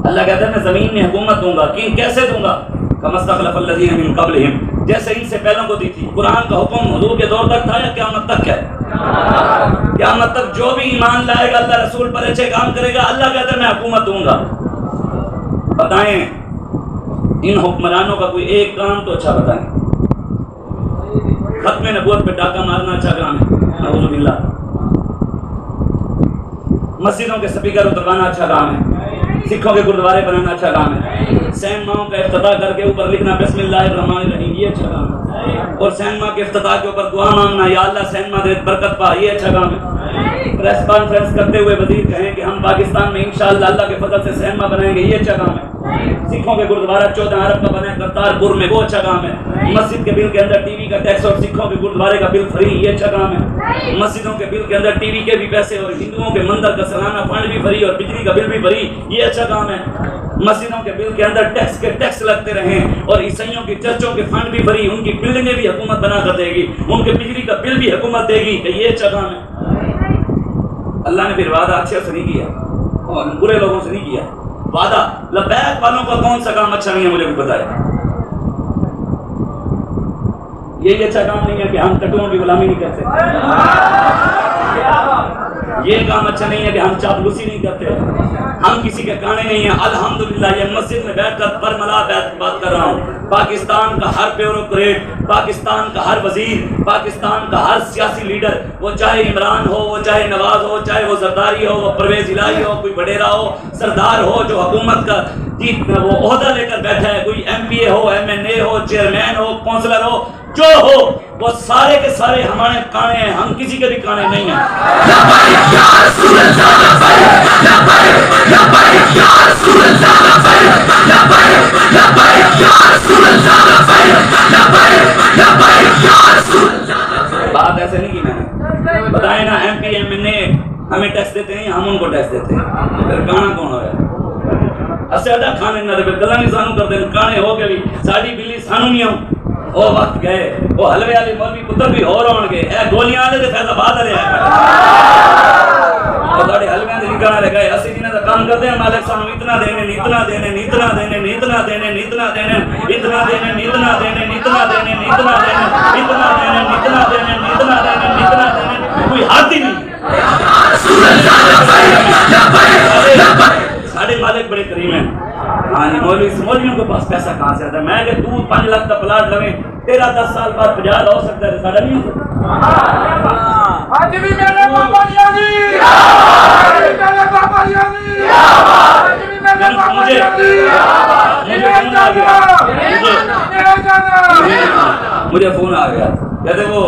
اللہ کہتا ہے میں زمین میں حکومت دوں گا، کیسے دوں گا؟ کما استخلف الذین من قبلہم، جیسے ان سے پہلوں کو دی تھی۔ قرآن کا حکم حضور کے دور تک تھا یا قیامت تک ہے؟ قیامت تک جو بھی ایمان لائے گا اللہ رسول پر اچھے کام کرے گا، اللہ کہتا ہے میں حکومت دوں گا۔ بتائیں ان حکمرانوں کا کوئی ایک کام تو اچھا بتائیں۔ ختم نبوت پہ ڈاکہ مارنا اچھا کام ہے، نعوذ باللہ۔ مسجدوں کے سپیکر اتروانا اچھا کام ہے، سکھوں کے گردوارے بنانا اچھا کام ہے، سینماؤں کا افتتاح کر کے اوپر لکھنا بسم اللہ الرحمن الرحیم، یہ اچھا کام ہے، اور سینما کے افتتاح کے اوپر دعا مانگنا یا اللہ سینما دے برکت پا، یہ اچھا کام ہے۔ پریس کانفرنس کرتے ہوئے وزیر کہیں کہ ہم پاکستان میں انشاءاللہ اللہ کے فضل سے سینما بنائیں گے، یہ اچھا کام ہے۔ سکھوں کے گردوارہ 14 ارب کا بنا کرتارپور میں، وہ اچھا کام ہے۔ مسجد کے بل کے اندر ٹی وی کا ٹیکس اور سکھوں کے گردوارے کا بل فری، یہ اچھا کام ہے۔ مسجدوں کے بل کے اندر ٹی وی کے بھی پیسے اور ہندوؤں کے مندر کا سالانہ فنڈ بھی فری اور بجلی کا بل بھی فری، یہ اچھا کام ہے۔ مسجدوں کے بل کے اندر ٹیکس لگتے رہیں اور عیسائیوں کی چرچوں کے فنڈ بھی فری، ان کی بلڈنگیں بھی حکومت بنا کر دے گی، ان کے بجلی کا بل بھی حکومت دے گی، کہ یہ اچھا کام ہے۔ اللہ نے پھر وعدہ اچھے سے نہیں کیا اور برے لوگوں سے نہیں کیا وعدہ۔ لبیک والوں کا کون سا کام اچھا نہیں ہے مجھے بتائے؟ یہ اچھا کام نہیں ہے کہ ہم کٹوں کی غلامی نہیں کرتے، یہ کام اچھا نہیں ہے کہ ہم چاپلوسی نہیں کرتے، ہم کسی کے کانے نہیں ہیں۔ الحمدللہ یہ مسجد میں بیٹھ کر برملا بات کر رہا ہوں، پاکستان کا ہر بیوروکریٹ، پاکستان کا ہر وزیر، پاکستان کا ہر سیاسی لیڈر، وہ چاہے عمران ہو، وہ چاہے نواز ہو، چاہے وہ زرداری ہو، وہ پرویز الہی ہو، کوئی وڈیرا ہو، سردار ہو جو حکومت کا وہ عہدہ لے کر بیٹھا ہے، کوئی ایم پی اے ہو، ایم این اے ہو، چیئرمین ہو، کونسلر ہو، جو ہو، وہ سارے کے سارے ہمارے کانے ہیں، ہم کسی کے بھی کانے نہیں ہیں۔ بات ایسے نہیں کی میں نے، بتائیں نا ایم پی ایم این اے ہمیں ٹیکس دیتے ہیں یا ہم ان کو ٹیکس دیتے ہیں؟ پھر کانا کون ہوا ہے؟ اسیادہ کھانے نہ دے، پھر گلا نہیں سانو کر دیں، کانے ہو کے بھی ساڑی بلی سانو نہیں ہوں۔ وہ وقت گئے، وہ حلوے والی مولوی پتر بھی ہو رہے گے، اے گولیاں والے تے فیض آباد والے ہیں، وہ تھوڑے حلوے دے نکاح لے گئے، اسی جنہاں دا کام کرتے ہیں مالک سانو اتنا دینے، اتنا دینے، اتنا دینے، اتنا دینے، اتنا دینے، اتنا دینے، اتنا دینے، اتنا دینے، اتنا دینے، اتنا دینے، اتنا دینے، اتنا دینے، اتنا دینے، کوئی حد ہی نہیں۔ ساڑھے مالک بڑے کریم ہیں، ہاں جی مولویوں کے پاس پیسہ کہاں سے آتا ہے؟ میں کہ تو 5 لاکھ کا پلاٹ لویں، تیرا 10 سال بعد 50 ہو سکتا ہے، ساڑھا نہیں ہو سکتا۔ آج بھی میرے بابا یعنی آج بھی میرے بابا یعنی آج بھی میرے بابا یعنی مجھے فون آ گیا، کہتے وہ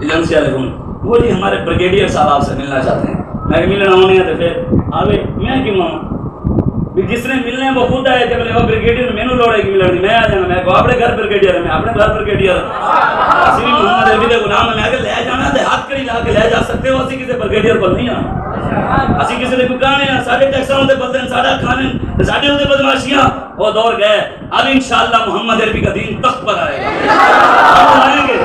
ایجنسی والے فون، وہ جی ہمارے بریگیڈیئر صاحب آپ سے ملنا چاہتے ہیں۔ میں ملنا ہونے ہیں تو پھر آوے، میں کیوں آؤں؟ جس نے ملنے وہ خود آئے جب وہ بریگیڈیئر میں لوڑے گی ملنے، میں آ جانا، میں کو اپنے گھر بریگیڈیئر ہے، میں اپنے گھر بریگیڈیئر اسی بھی محمد عربی دے غلام میں اگر لے جانا تے ہاتھ کڑی لا کے لے جا سکتے ہو، اسی کسی بریگیڈیئر کو نہیں آنا، اسی کسی نے کوئی کہانے ہیں ساڑھے ٹیکسوں دے بدلن ساڑھا کھانے ساڑھے ہوتے بدماشیاں، وہ دور گئے۔ اب انشاءاللہ محمد عربی کا دین تخت پر آئے گا، ہم آئیں گے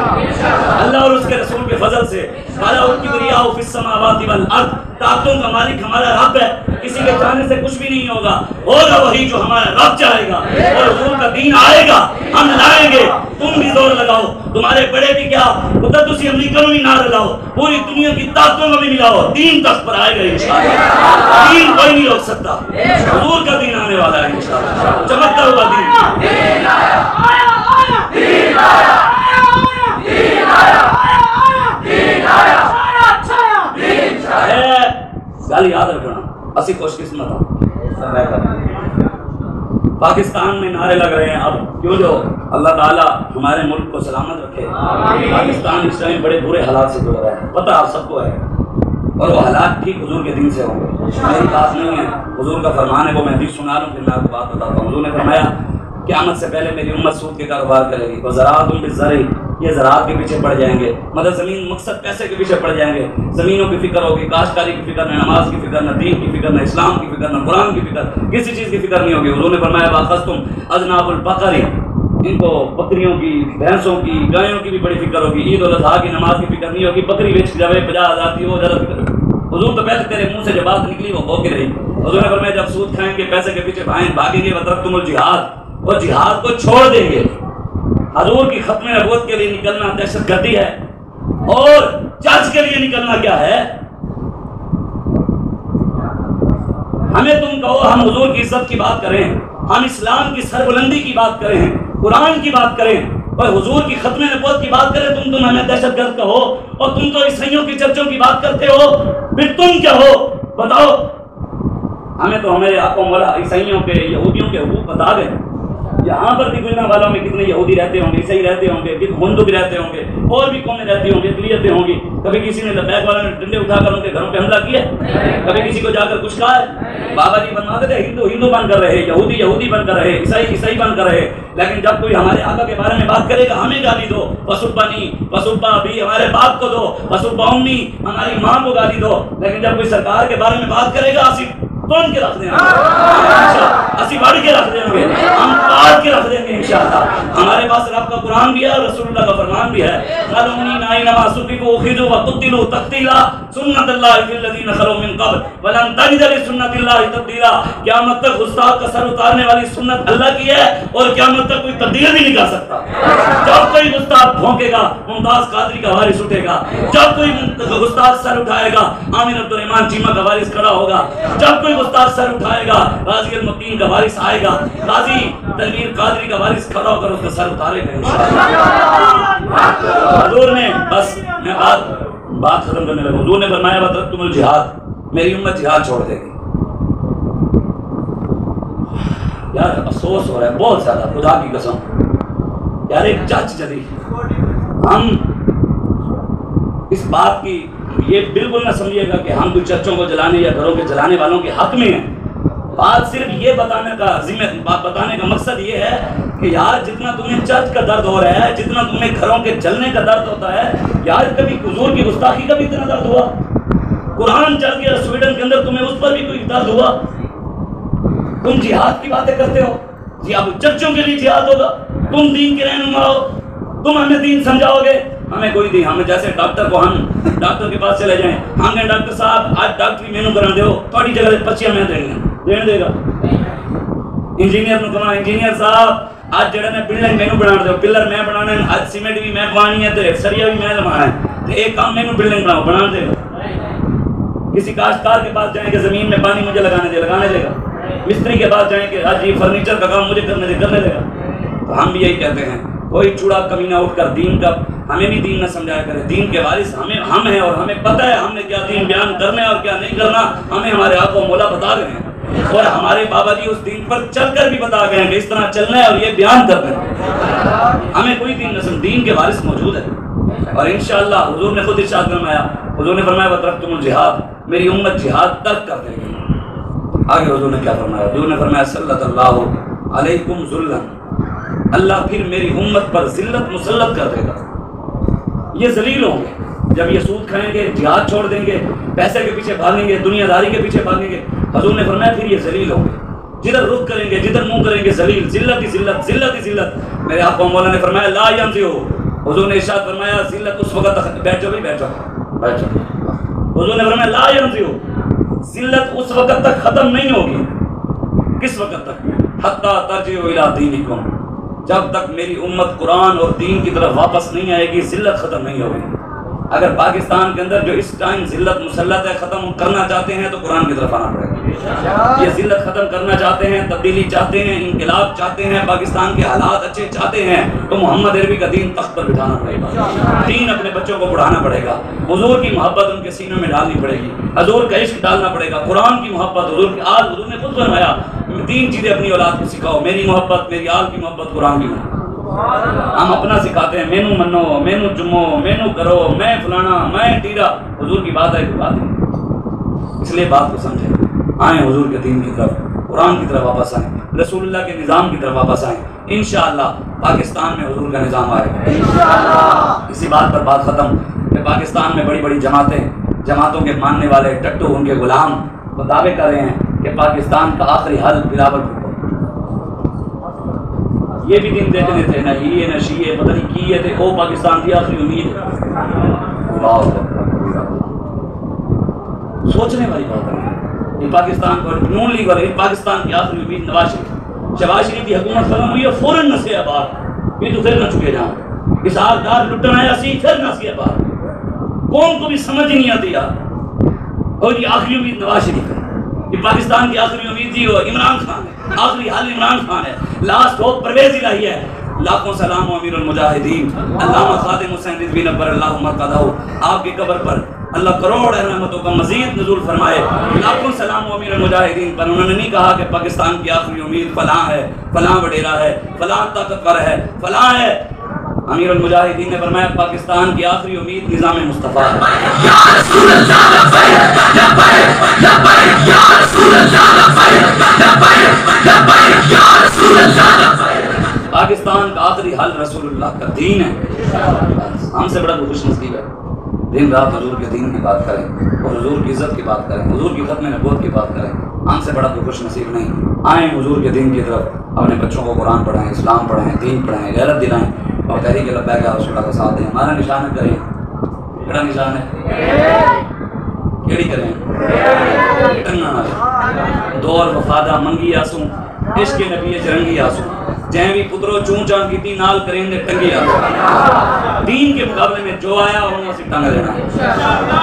اللہ اور اس کے رسول کے فضل سے۔ قَالَ الْكِبْرِيَاءُ فِي السَّمَاوَاتِ وَالْأَرْضِ، طاقتوں کا مالک ہمارا رب ہے، کسی کے چاہنے سے کچھ بھی نہیں ہوگا، ہوگا وہی جو ہمارا رب چاہے گا، اور حضور کا دین آئے گا، ہم لائیں گے۔ تم بھی زور لگاؤ، تمہارے بڑے بھی کیا قدرت اسی امریکہ میں بھی نہ لگاؤ، پوری دنیا کی طاقتوں میں بھی ملاؤ، دین تخت پر آئے گا انشاءاللہ، دین کوئی نہیں روک سکتا، حضور کا دین آنے والا ہے انشاءاللہ، چمکتا ہوا دین۔ دین آیا، آیا، دین آیا، دین آیا، دین آیا، دین آیا۔ گل یاد رکھنا، اسی خوش قسمت ہوں۔ پاکستان میں نعرے لگ رہے ہیں، اب کیوں جو اللہ تعالیٰ ہمارے ملک کو سلامت رکھے۔ پاکستان اس ٹائم بڑے برے حالات سے گزر رہا ہے، پتہ آپ سب کو ہے، اور وہ حالات ٹھیک حضور کے دین سے ہوں گے، میری بات نہیں ہے، حضور کا فرمان ہے، وہ میں حدیث سنا رہا ہوں، پھر میں آپ کو بات بتاتا ہوں۔ حضور نے فرمایا قیامت سے پہلے میری امت سود کے کاروبار کرے گی، وزراعت بالزرع، یہ زراعت کے پیچھے پڑ جائیں گے، مطلب زمین مقصد پیسے کے پیچھے پڑ جائیں گے، زمینوں کی فکر ہوگی، کاشتکاری کی فکر، نہ نماز کی فکر، نہ دین کی فکر، نہ اسلام کی فکر، نہ قرآن کی فکر، کسی چیز کی فکر نہیں ہوگی۔ حضور نے فرمایا وَأَخَذْتُمْ أَذْنَابَ الْبَقَرِ، ان کو بکریوں کی، بھینسوں کی، گایوں کی بھی بڑی فکر ہوگی، عید الاضحیٰ کی نماز کی فکر نہیں ہوگی، بکری بیچ کے جائے 50,000 کی وہ زیادہ فکر ہوگی۔ حضور تو پہلے تیرے منہ سے جب بات نکلی وہ ہو کے رہی۔ حضور نے فرمایا جب سود کھائیں گے، پیسے کے پیچھے بھاگیں گے، وَتَرَكْتُمُ الْجِهَادَ، اور جہاد کو چھوڑ دیں گے۔ حضور کی ختم نبوت کے لیے نکلنا دہشت گردی ہے، اور چرچ کے لیے نکلنا کیا ہے؟ ہمیں تم کہو ہم حضور کی عزت کی بات کریں، ہم اسلام کی سربلندی کی بات کریں، قرآن کی بات کریں، اور حضور کی ختم نبوت کی بات کریں، تم ہمیں دہشت گرد کہو، اور تم تو عیسائیوں کی چرچوں کی بات کرتے ہو، پھر تم کیا ہو بتاؤ؟ ہمیں تو ہمارے آقا مولا عیسائیوں کے، یہودیوں کے حقوق بتا دیں۔ یہاں پر بھی گزرنے والوں میں کتنے یہودی رہتے ہوں گے، عیسائی رہتے ہوں گے، ہندو بھی رہتے ہوں گے، اور بھی قومیں رہتی ہوں گی، اقلیتیں ہوں گی۔ کبھی کسی نے لبیک والوں نے ڈنڈے اٹھا کر ان کے گھروں پہ حملہ کیا ہے؟ کبھی کسی کو جا کر کچھ کہا ہے؟ بابا جی بنواتے تھے ہندو ہندو بن کر رہے، یہودی یہودی بن کر رہے، عیسائی عیسائی بن کر رہے، لیکن جب کوئی ہمارے آقا کے بارے میں بات کرے گا ہمیں گالی دو، وسبنی وسبا بھی ہمارے باپ کو دو، وسبا امی ہماری ماں کو گالی دو، لیکن جب کوئی سرکار کے بارے میں بات کرے گا تون کے رکھ دیں گے، اسی بڑھ کے رکھ دیں گے، ہم کاٹ کے رکھ دیں گے انشاءاللہ۔ ہمارے پاس رب کا قرآن بھی ہے اور رسول اللہ کا فرمان بھی ہے، قالوا انما سبقوا اخذوا وقتلوا تقتیلا سنت اللہ فی الذین خلوا من قبل ولن تجد لسنت اللہ تبدیلا۔ قیامت تک گستاخ کا سر اتارنے والی سنت اللہ کی ہے، اور قیامت تک کوئی تبدیل بھی نہیں کر سکتا۔ جب کوئی گستاخ بھونکے گا ممتاز قادری کا وارث اٹھے گا، جب کوئی گستاخ سر اٹھائے گا عامر عبد الرحمان چیمہ کا وارث کھڑا ہوگا، جب کوئی گستاخ سر اٹھائے گا غازی المتین کا وارث آئے گا، غازی تنویر قادری کا وارث کھڑا ہو کر اس کا سر اتارے گا انشاءاللہ۔ حضور نے بس میں بات ختم کرنے لگا، حضور نے فرمایا وَتَرَكْتُمُ الْجِهَادَ، میری امت جہاد چھوڑ دے گی۔ یار افسوس ہو رہا ہے بہت زیادہ، خدا کی قسم یار، ایک چچ جدی ہم اس بات کی یہ بالکل نہ سمجھیے گا کہ ہم کوئی چرچوں کو جلانے یا گھروں کے جلانے والوں کے حق میں ہیں۔ بات صرف یہ بتانے کا مقصد یہ ہے کہ یار جتنا تمہیں چرچ کا درد ہو رہا ہے، جتنا تمہیں گھروں کے جلنے کا درد ہوتا ہے، یار کبھی حضور کی گستاخی کا بھی اتنا درد ہوا؟ قرآن چل گیا سویڈن کے اندر، تمہیں اس پر بھی کوئی درد ہوا؟ تم جہاد کی باتیں کرتے ہو، جی اب چرچوں کے لیے جہاد ہوگا، تم دین کے رہنما ہو، تم ہمیں دین سمجھاؤ گے، ہمیں کوئی دین، ہمیں جیسے ڈاکٹر کو ہم ڈاکٹر کے پاس چلے جائیں، ہم نے ڈاکٹر صاحب آج ڈاکٹری مینو کرا دو، تھوڑی جگہ 25 میں دین دے گا۔ انجینئر کو کہنا انجینئر صاحب آج جڑے نے بلڈنگ مینو بنا دو، پلر میں بنانا ہے، آج سیمنٹ بھی میں پانی ہے، تو سریا بھی میں لگانا ہے، تو ایک کام مینو بلڈنگ بنا دے گا۔ کسی کاشتکار کے پاس جائیں کہ زمین میں پانی مجھے لگانے دے گا۔ مستری کے پاس جائیں کہ آج یہ فرنیچر کا کام مجھے کرنے دے گا۔ تو ہم بھی یہی کہتے ہیں، کوئی چوڑا کمینہ اٹھ کر دین کا ہمیں بھی دین نہ سمجھایا کرے، دین کے وارث ہم ہیں، اور ہمیں پتہ ہے ہم نے کیا دین بیان کرنا ہے اور کیا نہیں کرنا، ہمیں ہمارے آقا و مولا بتا رہے ہیں، اور ہمارے بابا جی اس دین پر چل کر بھی بتا گئے ہیں کہ اس طرح چلنا ہے اور یہ بیان کرنا ہے۔ ہمیں کوئی دین نہ سمجھ، دین کے وارث موجود ہے، اور انشاءاللہ حضور نے خود ارشاد فرمایا، حضور نے فرمایا وَتَرَكْتُمُ الْجِهَادَ، میری امت جہاد ترک کر دے گی۔ آگے حضور نے کیا فرمایا؟ حضور نے فرمایا صلی اللہ علیکم ذلًا، اللہ پھر میری امت پر ذلت مسلط کر دے گا، یہ ذلیل ہوں گے جب یہ سود کھائیں گے، جہاد چھوڑ دیں گے، پیسے کے پیچھے بھاگیں گے، دنیا داری کے پیچھے بھاگیں گے۔ حضور نے فرمایا پھر یہ ذلیل ہوں گے، جدھر رخ کریں گے، جدھر منہ کریں گے، ذلیل، ذلت ہی ذلت، ذلت ہی ذلت۔ میرے آقا مولا نے فرمایا لا ینزعوا، حضور نے ارشاد فرمایا ذلت اس وقت تک، بیٹھ جاؤ۔ حضور نے فرمایا لا ینزعوا، ذلت اس وقت تک ختم نہیں ہوگی۔ کس وقت تک؟ حتی ترجعوا الی دینکم، جب تک میری امت قرآن اور دین کی طرف واپس نہیں آئے گی ذلت ختم نہیں ہوگی۔ اگر پاکستان کے اندر جو اس ٹائم ذلت مسلط ہے ختم کرنا چاہتے ہیں تو قرآن کی طرف آنا پڑے گا. یہ ذلت ختم کرنا چاہتے ہیں, تبدیلی چاہتے ہیں, انقلاب چاہتے ہیں, پاکستان کے حالات اچھے چاہتے ہیں تو محمد عربی کا دین تخت پر بٹھانا پڑے گا. دین اپنے بچوں کو پڑھانا پڑے گا. حضور کی محبت ان کے سینوں میں ڈالنی پڑے گی. حضور کا عشق ڈالنا پڑے گا. قرآن کی محبت حضور کی آل, حضور نے خود فرمایا 3 چیزیں اپنی اولاد کو سکھاؤ, میری محبت, میری آل کی محبت, قرآن کی محبت. ہم اپنا سکھاتے ہیں مینو منو, مینو جمو, مینو کرو, میں فلانا, میں ٹیرا. حضور کی بات ہے کوئی بات نہیں. اس لیے بات کو سمجھیں, آئیں حضور کے دین کی طرف, قرآن کی طرف واپس آئیں, رسول اللہ کے نظام کی طرف واپس آئیں. انشاءاللہ پاکستان میں حضور کا نظام آئے گا. اسی بات پر بات ختم کہ پاکستان میں بڑی بڑی جماعتوں کے ماننے والے ٹٹو, ان کے غلام وہ دعوے کر رہے ہیں کہ پاکستان کا آخری حل بلاول بھٹو. یہ بھی دن دیکھنے تھے, نہ ہی نہ شیعہ, پتہ نہیں کی ہے تھے, وہ پاکستان کی آخری امید. سوچنے والی بات ہے. یہ پاکستان کو نون لیگ والے, پاکستان کی آخری امید نواز شریف. شہباز شریف کی حکومت ختم ہوئی ہے, فوراً نسے آباد, یہ تو پھر نہ چکے جاؤں. اسحاق ڈار لٹن آیا سی, پھر نسے آباد. قوم کو بھی سمجھ نہیں آتی یار. اور یہ آخری امید نواز شریف ہے. یہ پاکستان کی آخری امید تھی وہ عمران خان ہے, آخری حال عمران خان ہے, لاسٹ ہوپ پرویز الہی ہے. لاکھوں سلام و امیر المجاہدین علامہ خادم حسین رضوی نبر اللہ مرقدہ, آپ کی قبر پر اللہ کروڑ رحمتوں کا مزید نزول فرمائے. لاکھوں سلام و امیر المجاہدین پر. انہوں نے نہیں کہا کہ پاکستان کی آخری امید فلاں ہے, فلاں وڈیرا ہے, فلاں طاقتور ہے, فلاں ہے. امیر المجاہدین نے فرمایا پاکستان کی آخری امید نظام مصطفیٰ ہے. پاکستان کا آخری حل رسول اللہ کا دین ہے. ہم سے بڑا خوش نصیب ہے دن رات حضور کے دین کی بات کریں اور حضور کی عزت کی بات کریں, حضور کی ختم نبوت کی بات کریں. ہم سے بڑا خوش نصیب نہیں. آئیں حضور کے دین کی طرف, اپنے بچوں کو قرآن پڑھائیں, اسلام پڑھائیں, دین پڑھائیں, غیرت دلائیں اور تحریک لبیک یا رسول اللہ کا ساتھ دیں. ہمارا نشان کریں. کیڑا نشان ہے؟ کیڑی کریں؟ ٹنگا دور وفادہ منگی آسوں, عشق نبی چرنگی آسوں, جہیں بھی پترو چون چان کی تین نال کریں دے ٹنگی آسوں. دین کے مقابلے میں جو آیا انہوں سے ٹنگ لینا ہے.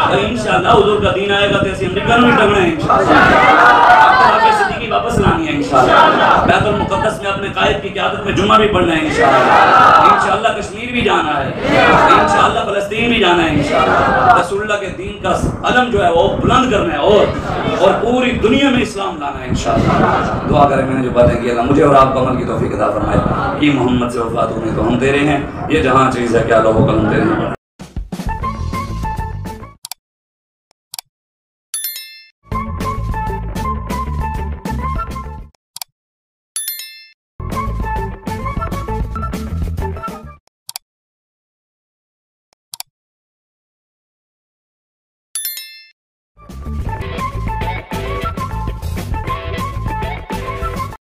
اور انشاءاللہ حضور کا دین آئے گا تو ایسی امریکہ میں ٹنگنا ہے. انشاءاللہ صدیقی واپس لانی ہے. انشاءاللہ بیت المقدس میں اپنے قائد کی قیادت میں جمعہ بھی پڑھنا ہے. انشاءاللہ انشاءاللہ کشمیر بھی جانا ہے. انشاءاللہ فلسطین بھی جانا ہے. انشاءاللہ رسول اللہ کے دین کا علم جو ہے وہ بلند کرنا ہے اور پوری دنیا میں اسلام لانا ہے. انشاءاللہ دعا کریں. میں نے جو باتیں کی اللہ مجھے اور آپ کو عمل کی توفیق عطا فرمائے. کہ محمد سے وفات ہونے تو ہم دے رہے ہیں, یہ جہاں چیز ہے کیا لوگوں کا ہم دے رہے ہیں.